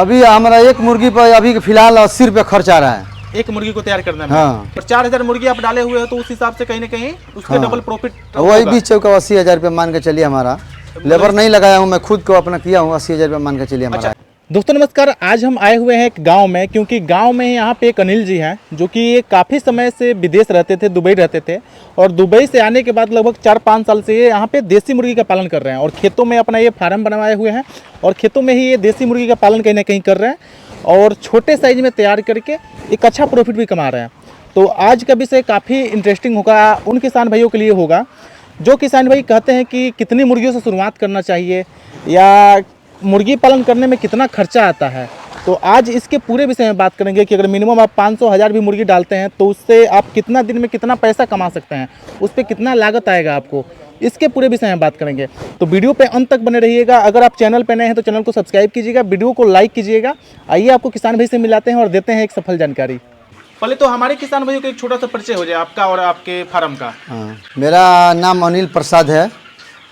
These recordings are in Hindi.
अभी हमारा एक मुर्गी पर अभी फिलहाल 80 रुपये खर्च आ रहा है एक मुर्गी को तैयार करने में। हाँ। और 4000 मुर्गी आप डाले हुए हो तो उस हिसाब से कहीं ना कहीं उसके हाँ। डबल प्रॉफिट वही बीच चौका 80,000 रुपये मान के चलिए हमारा। लेबर नहीं लगाया हूँ, मैं खुद को अपना किया हूँ, 80,000 रुपये मान के चलिए हमारा। अच्छा दोस्तों नमस्कार, आज हम आए हुए हैं एक गांव में, क्योंकि गांव में यहाँ पे एक अनिल जी हैं जो कि ये काफ़ी समय से विदेश रहते थे, दुबई रहते थे, और दुबई से आने के बाद लगभग 4-5 साल से ये यहाँ पे देसी मुर्गी का पालन कर रहे हैं और खेतों में अपना ये फार्म बनवाए हुए हैं और खेतों में ही ये देसी मुर्गी का पालन कहीं ना कहीं कर रहे हैं और छोटे साइज में तैयार करके एक अच्छा प्रॉफिट भी कमा रहे हैं। तो आज का विषय काफ़ी इंटरेस्टिंग होगा, उन किसान भाइयों के लिए होगा जो किसान भाई कहते हैं कि कितनी मुर्गियों से शुरुआत करना चाहिए या मुर्गी पालन करने में कितना खर्चा आता है। तो आज इसके पूरे विषय में बात करेंगे कि अगर मिनिमम आप 500-1000 भी मुर्गी डालते हैं तो उससे आप कितना दिन में कितना पैसा कमा सकते हैं, उस पर कितना लागत आएगा आपको, इसके पूरे विषय में बात करेंगे। तो वीडियो पे अंत तक बने रहिएगा। अगर आप चैनल पे नए हैं तो चैनल को सब्सक्राइब कीजिएगा, वीडियो को लाइक कीजिएगा। आइए आपको किसान भाई से मिलाते हैं और देते हैं एक सफल जानकारी। पहले तो हमारे किसान भाइयों को एक छोटा सा परिचय हो जाए आपका और आपके फार्म का। हाँ, मेरा नाम अनिल प्रसाद है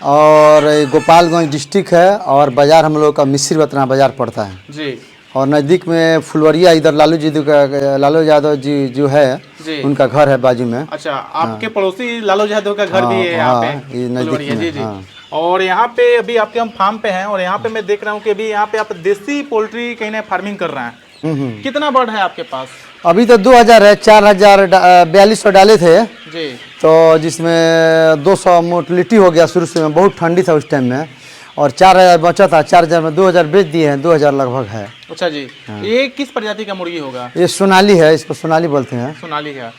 और गोपालगंज डिस्ट्रिक्ट है और बाज़ार हम लोग का मिस्री बतना बाज़ार पड़ता है जी। और नज़दीक में फुलवरिया इधर लालू यादव जी जो है जी। उनका घर है बाजू में। अच्छा, आपके पड़ोसी लालू यादव का घर भी है यहाँ पे, ये नज़दीक में। जी जी। और यहाँ पे अभी आपके हम फार्म पे हैं और यहाँ पे मैं देख रहा हूँ कि अभी यहाँ पे आप देसी पोल्ट्री कहीं ना फार्मिंग कर रहे हैं। कितना बर्ड है आपके पास? अभी तो 2000 है, 4200 डाले थे जी। तो जिसमें 200 मोर्टलिटी हो गया शुरू से, में बहुत ठंडी था उस टाइम में और 4000 बचा था। 4000 में 2000 बेच दिए हैं, 2000 लगभग है। अच्छा जी। ये किस प्रजाति का मुर्गी होगा? ये सोनाली है, इसको सोनाली बोलते हैं। सोनाली है।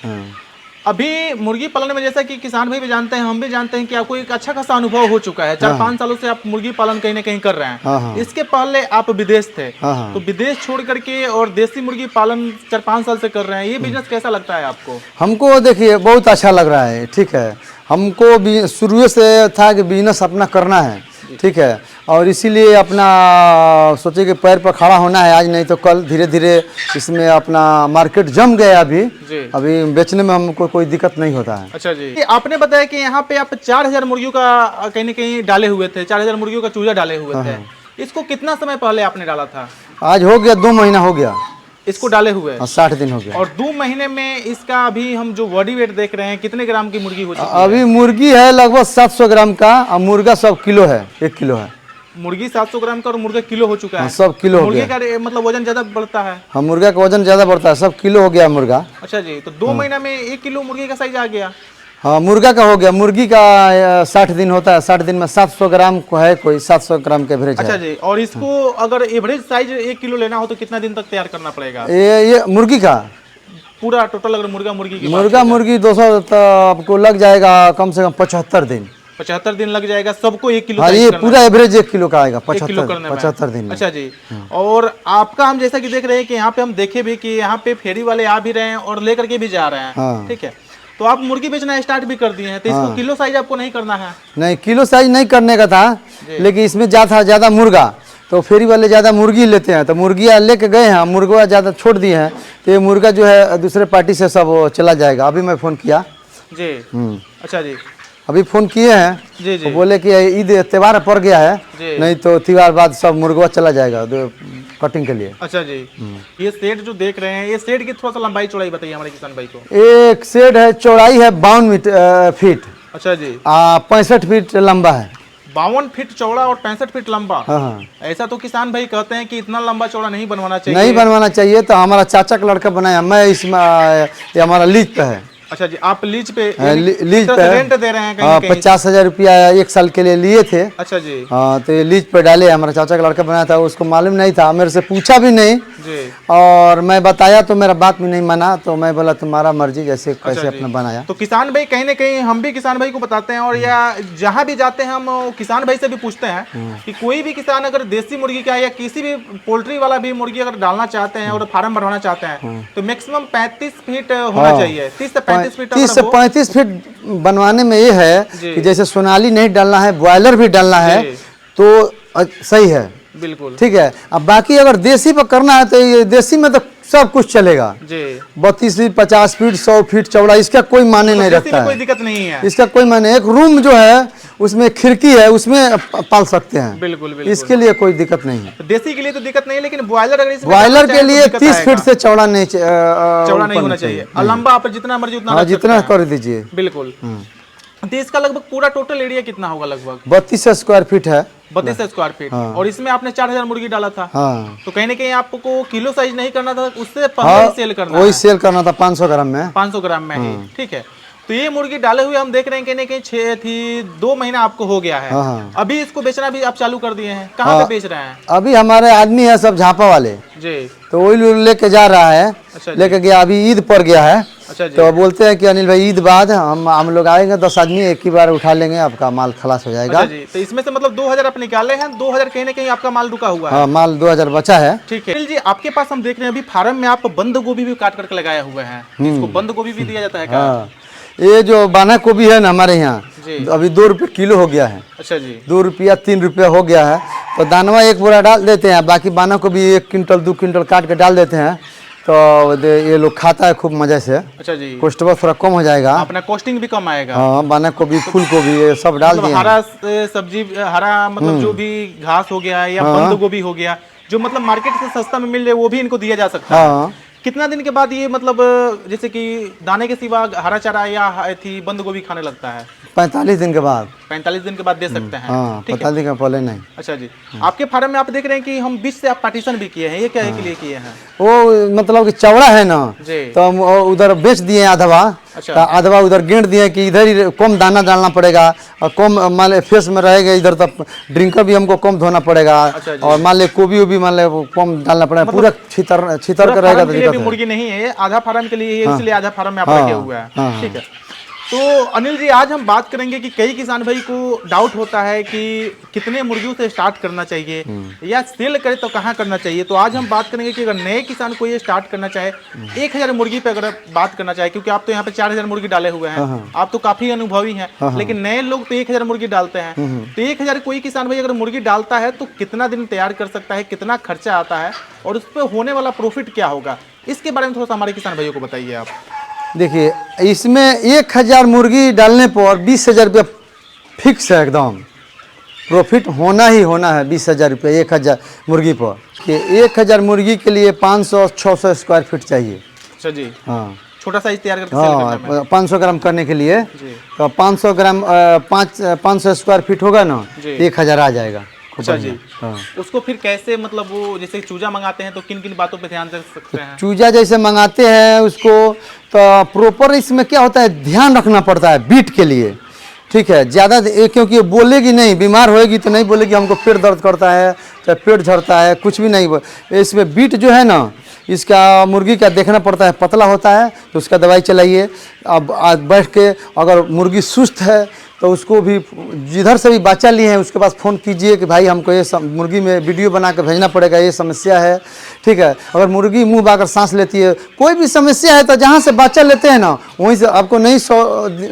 अभी मुर्गी पालन में जैसा कि किसान भाई भी जानते हैं, हम भी जानते हैं कि आपको एक अच्छा खासा अनुभव हो चुका है। 4-5 सालों से आप मुर्गी पालन कहीं ना कहीं कर रहे हैं। इसके पहले आप विदेश थे, तो विदेश छोड़ करके और देसी मुर्गी पालन 4-5 साल से कर रहे हैं। ये बिजनेस कैसा लगता है आपको? हमको देखिए बहुत अच्छा लग रहा है, ठीक है। हमको भी शुरू से था कि बिजनेस अपना करना है, ठीक है, और इसीलिए अपना सोचे कि पैर पर खड़ा होना है, आज नहीं तो कल। धीरे धीरे इसमें अपना मार्केट जम गया अभी बेचने में हमको कोई दिक्कत नहीं होता है। अच्छा जी। आपने बताया कि यहाँ पे आप 4000 मुर्गियों का कहीं न कहीं डाले हुए थे, 4000 मुर्गियों का चूजा डाले हुए थे। इसको कितना समय पहले आपने डाला था? आज हो गया 2 महीना हो गया इसको डाले हुए। 60 दिन हो गया। और 2 महीने में इसका अभी हम जो बॉडी वेट देख रहे हैं, कितने ग्राम की मुर्गी हो चुकी है? अभी मुर्गी है लगभग 700 ग्राम का और मुर्गा सब किलो है, 1 किलो है। मुर्गी 700 ग्राम का और मुर्गा किलो हो चुका है। सब किलो हो मुर्गे गया। का मतलब वजन ज्यादा बढ़ता है? हाँ, मुर्गा का वजन ज्यादा बढ़ता है, सब किलो हो गया मुर्गा। अच्छा जी। तो 2 महीना में 1 किलो मुर्गी का साइज आ गया। हाँ, मुर्गा का हो गया। मुर्गी का 60 दिन होता है, 60 दिन में 700 ग्राम को है, कोई 700 ग्राम के एवरेज है। अच्छा जी। और इसको अगर एवरेज साइज 1 किलो लेना हो तो कितना दिन तक तैयार करना पड़ेगा? ये मुर्गी का पूरा टोटल अगर मुर्गी मुर्गी 200 तो आपको लग जाएगा कम से कम 75 दिन। 75 दिन लग जाएगा सबको 1 किलो? हाँ, ये पूरा एवरेज 1 किलो का आएगा 75 दिन में। अच्छा जी। और आपका हम जैसा कि देख रहे हैं कि यहाँ पे हम देखे भी कि यहाँ पे फेरी वाले आ भी रहे हैं और लेकर के भी जा रहे हैं, ठीक है। तो आप मुर्गी बेचना स्टार्ट भी कर दिए हैं, तो इसको किलो साइज आपको नहीं करना है? नहीं, किलो साइज नहीं करने का था, लेकिन इसमें ज्यादा मुर्गा तो फेरी वाले ज़्यादा मुर्गी लेते हैं, तो मुर्गियाँ लेके गए हैं, मुर्गा ज़्यादा छोड़ दिए हैं, तो ये मुर्गा जो है दूसरे पार्टी से सब चला जाएगा। अभी मैं फ़ोन किया जी। अच्छा जी। अभी फ़ोन किए हैं जी जी। तो बोले कि ईद त्योहार पड़ गया है, नहीं तो त्योहार बाद सब मुर्गा चला जाएगा कटिंग के लिए। अच्छा जी। ये शेड जो देख रहे हैं, ये शेड की थोड़ा सा लंबाई चौड़ाई बताइए हमारे किसान भाई को। एक शेड है, चौड़ाई है 52 फीट। अच्छा जी। 65 फीट लंबा है। 52 फीट चौड़ा और 65 फीट लंबा। हाँ। ऐसा तो किसान भाई कहते हैं कि इतना लंबा चौड़ा नहीं बनवाना चाहिए। नहीं बनवाना चाहिए, तो हमारा चाचा का लड़का बनाया, मैं इसमें ये हमारा लीज पे है। अच्छा जी। आप लीज पे लीज पे रेंट दे रहे हैं कहीं? 50,000 रुपया 1 साल के लिए लिए थे। अच्छा जी। हाँ, तो ये लीज पे डाले, हमारा चाचा का लड़का बनाया था, उसको मालूम नहीं था, मेरे से पूछा भी नहीं जी। और मैं बताया तो मेरा बात भी नहीं माना, तो मैं बोला तुम्हारा मर्जी, जैसे कैसे अपना बनाया। तो किसान भाई कहीं ना कहीं हम भी किसान भाई को बताते हैं और या जहाँ भी जाते हैं हम किसान भाई से भी पूछते हैं कि कोई भी किसान अगर देसी मुर्गी का या किसी भी पोल्ट्री वाला भी मुर्गी अगर डालना चाहते हैं और फार्म बनवाना चाहते हैं तो मैक्सिमम 35 फीट होना चाहिए। 30 से 35 फीट बनवाने में ये है कि जैसे सोनाली नहीं डालना है, ब्रॉयलर भी डालना है तो सही है, बिल्कुल ठीक है। अब बाकी अगर देसी पर करना है तो ये देसी में तो सब कुछ चलेगा जी। 32 फीट 50 फीट 100 फीट चौड़ा, इसका कोई माने नहीं रखता कोई है, दिक्कत नहीं है इसका कोई माने। एक रूम जो है उसमें खिड़की है, उसमें पाल सकते हैं, बिल्कुल बिल्कुल। इसके लिए कोई दिक्कत नहीं है। देसी के लिए तो दिक्कत नहीं है, लेकिन ब्रॉयलर अगर इसमें ब्रॉयलर करना के चाहे लिए तो 30 फीट से चौड़ा नहीं चौड़ा नहीं होना चाहिए, और लंबा आप जितना मर्जी उतना हाँ रख सकते जितना हैं। कर दीजिए। बिल्कुल। तो इसका लगभग पूरा टोटल एरिया कितना होगा? लगभग 32 स्क्वायर फीट है। 32 स्क्वायर फीट। और इसमें आपने 4000 मुर्गी डाला था, हाँ तो कहीं ना कहीं आपको किलो साइज नहीं करना था, उससे पहले ही सेल करना वही है। सेल करना था 500 ग्राम में, 500 ग्राम में ही, ठीक है। तो ये मुर्गी डाले हुए हम देख रहे हैं कहीं ना कहीं 6 थी, 2 महीना आपको हो गया है। हाँ। अभी इसको बेचना भी आप चालू कर दिए हैं, कहाँ पे बेच रहे हैं? अभी हमारे आदमी है सब झापा वाले जी। तो वही लोग लेके जा रहा है। अच्छा लेके गया, अभी ईद पर गया है। अच्छा जी। तो बोलते हैं कि अनिल भाई ईद बाद हम लोग आएंगे, 10 आदमी एक ही बार उठा लेंगे, आपका माल खलास हो जाएगा। अच्छा जी। तो इसमें से मतलब 2000 आप निकाले हैं, 2000 कहीं ना कहीं आपका माल रुका हुआ है। हाँ माल 2000 बचा है। ठीक है। अनिल जी, आपके पास हम देख रहे हैं अभी फार्म में आप बंद गोभी भी काट करके लगाया हुआ है, इसको बंद गोभी भी दिया जाता है क्या? हाँ ये जो बाना गोभी है ना हमारे यहाँ, अभी 2 रुपये किलो हो गया है। अच्छा जी। 2 रुपया 3 रुपया हो गया है। तो दानवा एक बोरा डाल देते हैं, बाकी बाना को भी 1 क्विंटल 2 क्विंटल काट के डाल देते हैं, तो ये लोग खाता है खूब मजे से। अच्छा जी। कॉस्ट थोड़ा कम हो जाएगा, अपना कॉस्टिंग भी कम आएगा। हाँ बाना को भी फूल को भी ये सब डाल मतलब दिए। हरा सब्जी, हरा मतलब जो भी घास हो गया या बंद गोभी हो गया, जो मतलब मार्केट से सस्ता में मिल रहे वो भी इनको दिया जा सकता है। हाँ कितना दिन के बाद ये मतलब जैसे कि दाने के सिवा हरा चारा या थी बंद गोभी खाने लगता है? 45 दिन के बाद। 45 दिन के बाद दे सकते हैं। हाँ 45 दिन के पहले नहीं। अच्छा जी। आपके फार्म में आप देख रहे हैं कि हम बीच से आप पार्टीशन भी किए हैं, ये क्या है के लिए किए हैं? वो मतलब कि चौड़ा है ना, जी। तो हम उधर बेच दिए आधवा। अच्छा। तो आधवा उधर गेंट दिए कि इधर ही कम दाना डालना पड़ेगा, और कम मान ले फेस में रहेगा इधर, तब ड्रिंकर भी हमको कम धोना पड़ेगा। अच्छा जी। और मान ले गोभी भी मान ले कम डालना पड़ेगा, पूरा छितर कर रहेगा तो दिक्कत है। मुर्गी नहीं है, आधा फार्म के लिए है, इसलिए आधा फार्म में आप रखे हुआ है। हाँ। ठीक है। तो अनिल जी, आज हम बात करेंगे कि कई किसान भाई को डाउट होता है कि कितने मुर्गियों से स्टार्ट करना चाहिए या सेल करे तो कहाँ करना चाहिए। तो आज हम बात करेंगे कि अगर नए किसान को ये स्टार्ट करना चाहे, 1000 मुर्गी पे अगर बात करना चाहे, क्योंकि आप तो यहाँ पे 4000 मुर्गी डाले हुए हैं, आप तो काफी अनुभवी हैं, लेकिन नए लोग तो 1000 मुर्गी डालते हैं। तो 1000 कोई किसान भाई अगर मुर्गी डालता है तो कितना दिन तैयार कर सकता है, कितना खर्चा आता है और उस पर होने वाला प्रॉफिट क्या होगा, इसके बारे में थोड़ा सा हमारे किसान भाइयों को बताइए आप। देखिए इसमें 1000 मुर्गी डालने पर 20,000 रुपया फिक्स है, एकदम प्रॉफिट होना ही होना है। 20,000 रुपये 1000 मुर्गी पर, कि 1000 मुर्गी के लिए 500-600 स्क्वायर फीट चाहिए। अच्छा जी। हाँ छोटा साइज तैयार करके सेल करना है। 500 ग्राम करने के लिए तो 500 ग्राम 500 स्क्वायर फीट होगा ना, 1000 आ जाएगा। अच्छा जी। हाँ। उसको फिर कैसे, मतलब वो जैसे चूजा मंगाते हैं तो किन किन बातों पे ध्यान दे सकते हैं? चूजा जैसे मंगाते हैं उसको, तो प्रॉपर इसमें क्या होता है, ध्यान रखना पड़ता है बीट के लिए। ठीक है, ज़्यादा क्योंकि ये बोलेगी नहीं, बीमार होएगी तो नहीं बोलेगी हमको पेट दर्द करता है, चाहे पेट झड़ता है, कुछ भी नहीं। इसमें बीट जो है ना, इसका मुर्गी का देखना पड़ता है, पतला होता है तो उसका दवाई चलाइए। अब बैठ के अगर मुर्गी सुस्त है तो उसको भी, जिधर से भी बच्चा लिए हैं उसके पास फ़ोन कीजिए कि भाई हमको ये मुर्गी में वीडियो बना कर भेजना पड़ेगा, ये समस्या है। ठीक है, अगर मुर्गी मुंह बाकर सांस लेती है, कोई भी समस्या है, तो जहाँ से बच्चा लेते हैं ना वहीं से आपको नहीं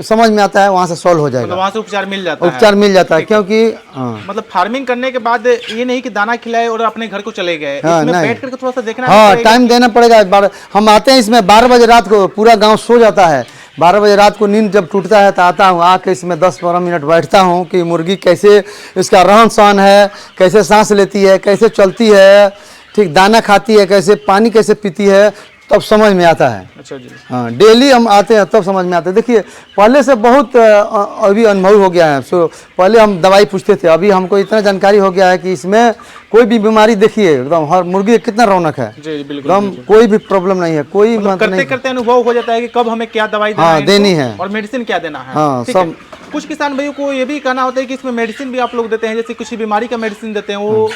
समझ में आता है, वहाँ से सॉल्व हो जाएगा। मतलब वहाँ से उपचार मिल जाता है। उपचार मिल जाता है, क्योंकि मतलब फार्मिंग करने के बाद ये नहीं कि दाना खिलाए और अपने घर को चले गए, इसमें बैठ करके थोड़ा सा देखना। हाँ टाइम देना पड़ेगा। हम आते हैं इसमें 12 बजे रात को, पूरा गाँव सो जाता है। 12 बजे रात को नींद जब टूटता है तो आता हूँ, आके इसमें 10-12 मिनट बैठता हूँ कि मुर्गी कैसे, इसका रहन सहन है, कैसे सांस लेती है, कैसे चलती है, ठीक दाना खाती है कैसे, पानी कैसे पीती है, तब समझ में आता है। अच्छा जी। हाँ डेली हम आते हैं तब समझ में आता है। देखिए पहले से बहुत अभी अनुभव हो गया है। सो पहले हम दवाई पूछते थे, अभी हमको इतना जानकारी हो गया है कि इसमें कोई भी बीमारी, देखिए एकदम हर मुर्गी कितना रौनक है, एकदम कोई भी प्रॉब्लम नहीं है, कोई करते करते अनुभव हो जाता है कि कब हमें क्या दवाई देनी है और मेडिसिन क्या देना है। हाँ सब। कुछ किसान भाइयों को ये भी कहना होता है कि इसमें मेडिसिन भी आप लोग देते हैं, जैसे किसी बीमारी का मेडिसिन देते हैं, वो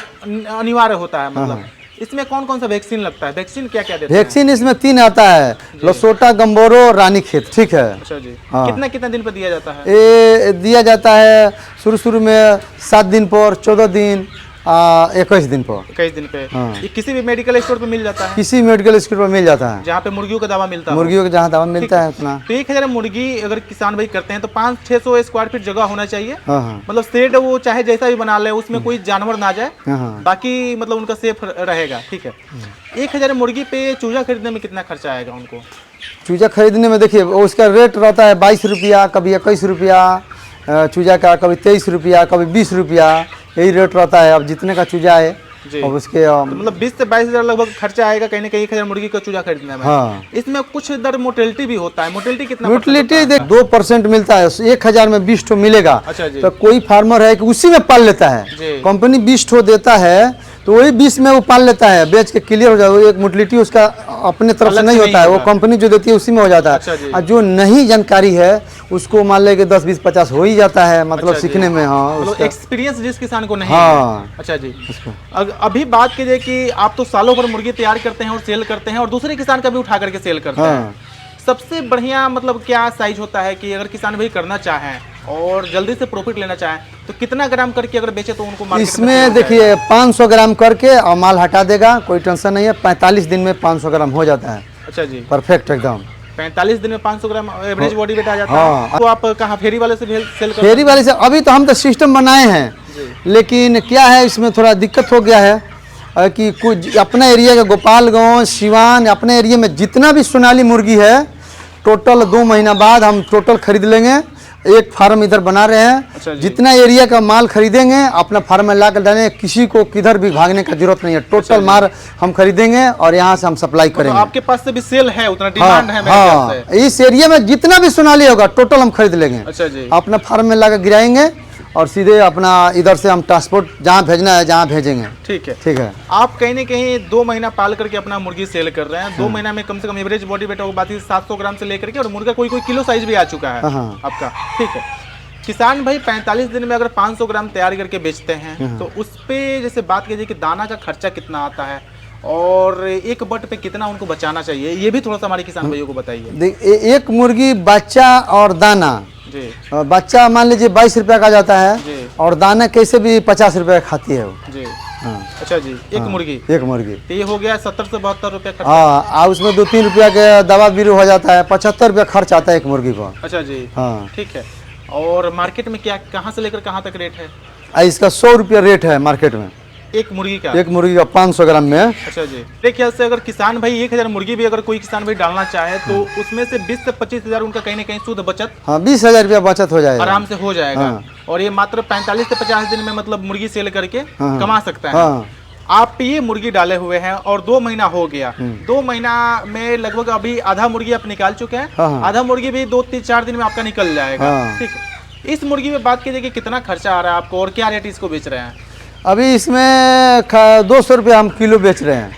अनिवार्य होता है। मतलब इसमें कौन कौन सा वैक्सीन लगता है, वैक्सीन क्या क्या देते हैं? वैक्सीन इसमें 3 आता है, लसोटा, गम्बोरो, रानीखेत। ठीक है। अच्छा जी। हाँ। कितना कितना दिन पर दिया जाता है? ये दिया जाता है शुरू में 7 दिन पर, 14 दिन, 21 दिन पर। 21 दिन पे। हाँ। ये किसी भी मेडिकल स्टोर पे मिल जाता है? किसी मेडिकल स्टोर पर मिल जाता है, जहाँ पे मुर्गियों का दवा मिलता है। मुर्गियों का जहाँ दवा मिलता है उतना। तो 1000 मुर्गी अगर किसान भाई करते हैं तो 500-600 स्क्वायर फीट जगह होना चाहिए। हाँ। मतलब शेड वो चाहे जैसा भी बना ले, उसमें कोई जानवर ना जाए, हाँ। बाकी मतलब उनका सेफ रहेगा। ठीक है। 1000 मुर्गी पे चूजा खरीदने में कितना खर्चा आएगा उनको? चूजा खरीदने में देखिए उसका रेट रहता है 22 रुपया, कभी 21 रुपया चूजा का, कभी 23 रुपया, कभी 20 रुपया, यही रेट रहता है। अब जितने का चूजा है और उसके तो मतलब 20 से 22 हज़ार लगभग खर्चा आएगा कहीं ना कहीं 1000 मुर्गी का चूजा खरीदने में। हाँ। इसमें कुछ दर मोर्टेलिटी भी होता है। मोर्टेलिटी कितना? मोर्टेलिटी 2% मिलता है। 1000 में 20 ठो मिलेगा। अच्छा जी। तो कोई फार्मर है कि उसी में पाल लेता है, कंपनी 20 ठो देता है तो वही 20 में वो पाल लेता है, बेच के क्लियर हो जाए। एक मोर्टेलिटी उसका अपने तरफ से नहीं होता है, वो कंपनी जो देती है उसी में हो जाता है। और जो नहीं जानकारी है उसको मान ले कि 10, 20, 50 हो ही जाता है, मतलब सीखने में। हाँ, मतलब एक्सपीरियंस जिस किसान को नहीं हाँ है। अच्छा जी। अभी बात कीजिए कि आप तो सालों भर मुर्गी तैयार करते हैं और सेल करते हैं और दूसरे किसान का भी उठा करके सेल करते हैं। सबसे बढ़िया मतलब क्या साइज होता है कि अगर किसान भाई करना चाहें और जल्दी से प्रॉफिट लेना चाहें तो कितना ग्राम करके अगर बेचे तो उनको मार्केट इसमें देखिए 500 ग्राम करके और माल हटा देगा, कोई टेंशन नहीं है। 45 दिन में 500 ग्राम हो जाता है। अच्छा जी। परफेक्ट एकदम। 45 दिन में 500 ग्राम एवरेज बॉडी वेट आ जाता है। तो आप कहाँ फेरी वाले से सेल करते हैं? फेरी वाले से अभी तो हम तो सिस्टम बनाए हैं, लेकिन क्या है इसमें थोड़ा दिक्कत हो गया है कि कुछ अपने एरिया का गोपालगंज, सिवान, अपने एरिया में जितना भी सोनाली मुर्गी है टोटल 2 महीना बाद हम टोटल खरीद लेंगे। एक फार्म इधर बना रहे हैं। अच्छा, जितना एरिया का माल खरीदेंगे अपना फार्म में ला कर डालेंगे, किसी को किधर भी भागने का जरूरत नहीं है। टोटल माल हम खरीदेंगे और यहाँ से हम सप्लाई करेंगे। तो आपके पास से भी सेल है, उतना डिमांड है मेरे हाँ, ख्याल से। इस एरिया में जितना भी सोनाली होगा टोटल हम खरीद लेंगे। अच्छा जी। अपना फार्म में ला कर गिराएंगे और सीधे अपना इधर से हम ट्रांसपोर्ट जहाँ भेजना है जहाँ भेजेंगे। ठीक है। ठीक है। आप कहीं ना कहीं 2 महीना पाल करके अपना मुर्गी सेल कर रहे हैं। 2 महीना में कम से कम एवरेज बॉडी वेट होगा 700 ग्राम से लेकर के, और मुर्गा कोई किलो साइज भी आ चुका है आपका। ठीक है। किसान भाई 45 दिन में अगर 500 ग्राम तैयार करके बेचते हैं तो उस पे जैसे बात कीजिए कि दाना का खर्चा कितना आता है और एक बट पे कितना उनको बचाना चाहिए, ये भी थोड़ा सा हमारे किसान भाइयों को बताइए। एक मुर्गी बच्चा और दाना जी। बच्चा मान लीजिए 22 रुपया का जाता है और दाना कैसे भी 50 रुपया खाती है वो जी। हाँ। अच्छा जी। एक मुर्गी तो ये हो गया 70 से 72 रुपया खर्चा। हाँ, उसमें 2-3 रुपया के दवा बीरो हो जाता है, 75 रुपया खर्च आता है एक मुर्गी को। अच्छा जी। हाँ। ठीक है। और मार्केट में क्या कहाँ से लेकर कहाँ तक रेट है? इसका 100 रुपया रेट है मार्केट में एक मुर्गी का। एक मुर्गी का 500 ग्राम में। अच्छा जी। मेरे ख्याल से अगर किसान भाई 1000 मुर्गी भी अगर कोई किसान भाई डालना चाहे तो उसमें से 20 से 25 हज़ार उनका कहीं ना कहीं शुद्ध बचत, हाँ 20,000 रुपया बचत हो जाएगा, आराम से हो जाएगा। हाँ। और ये मात्र 45 से 50 दिन में मतलब मुर्गी सेल करके कमा सकता है। हाँ। आप ये मुर्गी डाले हुए हैं और 2 महीना हो गया। 2 महीना में लगभग अभी आधा मुर्गी आप निकाल चुके हैं। आधा मुर्गी भी 2-4 दिन में आपका निकल जाएगा। ठीक है। इस मुर्गी में बात कीजिए कि कितना खर्चा आ रहा है आपको और क्या रेट इसको बेच रहे हैं? अभी इसमें 200 रुपया हम किलो बेच रहे हैं,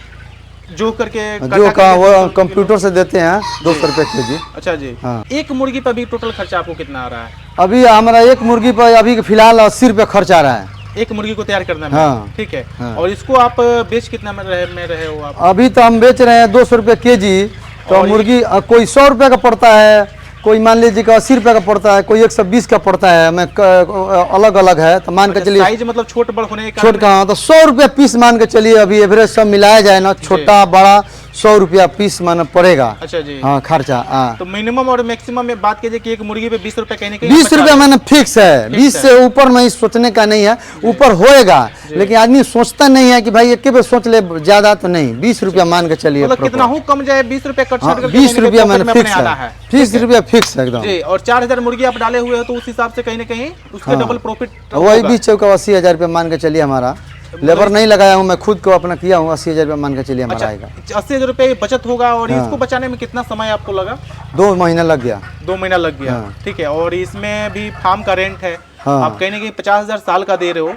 जो करके जो का वो कंप्यूटर से देते हैं 200 रुपये केजी। अच्छा जी। हाँ। एक मुर्गी पर भी टोटल खर्चा आपको कितना आ रहा है? अभी हमारा एक मुर्गी पर अभी फिलहाल 80 रुपया खर्च आ रहा है एक मुर्गी को तैयार करने में। हाँ। ठीक है। हाँ। और इसको आप बेच कितना में रहे हो आप? अभी तो हम बेच रहे हैं 200 रुपये केजी। तो मुर्गी कोई 100 रुपये का पड़ता है, कोई मान लीजिए कि 80 रुपये का पड़ता है, कोई 120 का पड़ता है। मैं अलग अलग है तो मान के चलिए साइज मतलब छोट बड़ होने का छोट का तो 100 रुपया पीस मान के चलिए। अभी एवरेज सब मिलाया जाए ना, छोटा बड़ा 100 रुपया पीस माना पड़ेगा। अच्छा जी। हाँ खर्चा। हाँ तो मिनिमम और मैक्सिमम में बात कीजिए कि एक मुर्गी पे 20 रुपये कहीं ना कहीं 20 रुपया मैंने फिक्स है। 20 से ऊपर में सोचने का नहीं है, ऊपर होएगा लेकिन आदमी सोचता नहीं है कि भाई एक पे सोच ले, ज्यादा तो नहीं। 20 रुपया मान के चलिए, मतलब कितना हो कम जाए 20 रुपये कट छट करके 20 रुपया मैंने फिक्स है। 20 रुपया फिक्स है एकदम जी। और 4000 मुर्गी आप डाले हुए हो तो उस हिसाब से कहीं ना कहीं उसके डबल प्रॉफिट वही 20 चौका 80,000 रुपया मान के चलिए। हमारा लेबर नहीं लगाया हूँ, मैं खुद को अपना किया हूँ। 80,000 रुपया मान के चलिए हमारा आएगा। 80,000 रुपये बचत होगा। और इसको बचाने में कितना समय आपको लगा? 2 महीना लग गया। 2 महीना लग गया। ठीक है। और इसमें भी फार्म का रेंट है। आप कहीं ना कहीं 50,000 साल का दे रहे हो,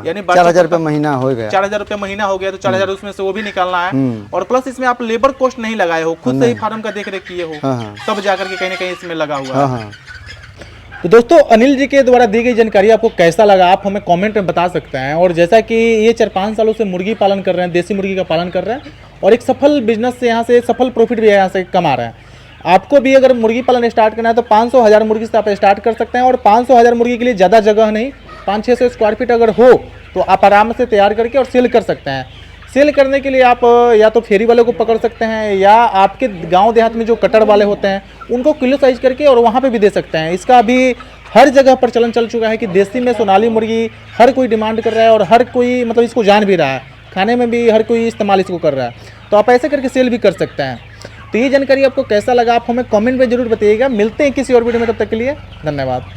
यानी 4,000 रुपये महीना हो गया। 4,000 रुपये महीना हो गया तो 4,000 उसमें से वो भी निकालना है। और प्लस इसमें आप लेबर कॉस्ट नहीं लगाए हो, खुद से ही फार्म का देख रेख किए हो, तब जाकर के कहीं ना कहीं इसमें लगा हुआ है। तो दोस्तों अनिल जी के द्वारा दी गई जानकारी आपको कैसा लगा आप हमें कमेंट में बता सकते हैं। और जैसा कि ये 4-5 सालों से मुर्गी पालन कर रहे हैं, देसी मुर्गी का पालन कर रहे हैं और एक सफल बिजनेस से यहाँ से सफल प्रॉफिट भी यहाँ से कमा रहे हैं। आपको भी अगर मुर्गी पालन स्टार्ट करना है तो 500,000 मुर्गी से आप स्टार्ट कर सकते हैं। और 500,000 मुर्गी के लिए ज़्यादा जगह नहीं, 500-600 स्क्वायर फीट अगर हो तो आप आराम से तैयार करके और सेल कर सकते हैं। सेल करने के लिए आप या तो फेरी वाले को पकड़ सकते हैं या आपके गांव देहात में जो कटर वाले होते हैं उनको किलो साइज करके और वहाँ पे भी दे सकते हैं। इसका अभी हर जगह पर चलन चल चुका है कि देसी में सोनाली मुर्गी हर कोई डिमांड कर रहा है और हर कोई मतलब इसको जान भी रहा है, खाने में भी हर कोई इस्तेमाल इसको कर रहा है, तो आप ऐसे करके सेल भी कर सकते हैं। तो ये जानकारी आपको कैसा लगा आप हमें कमेंट में जरूर बताइएगा। मिलते हैं किसी और वीडियो में, तब तक के लिए धन्यवाद।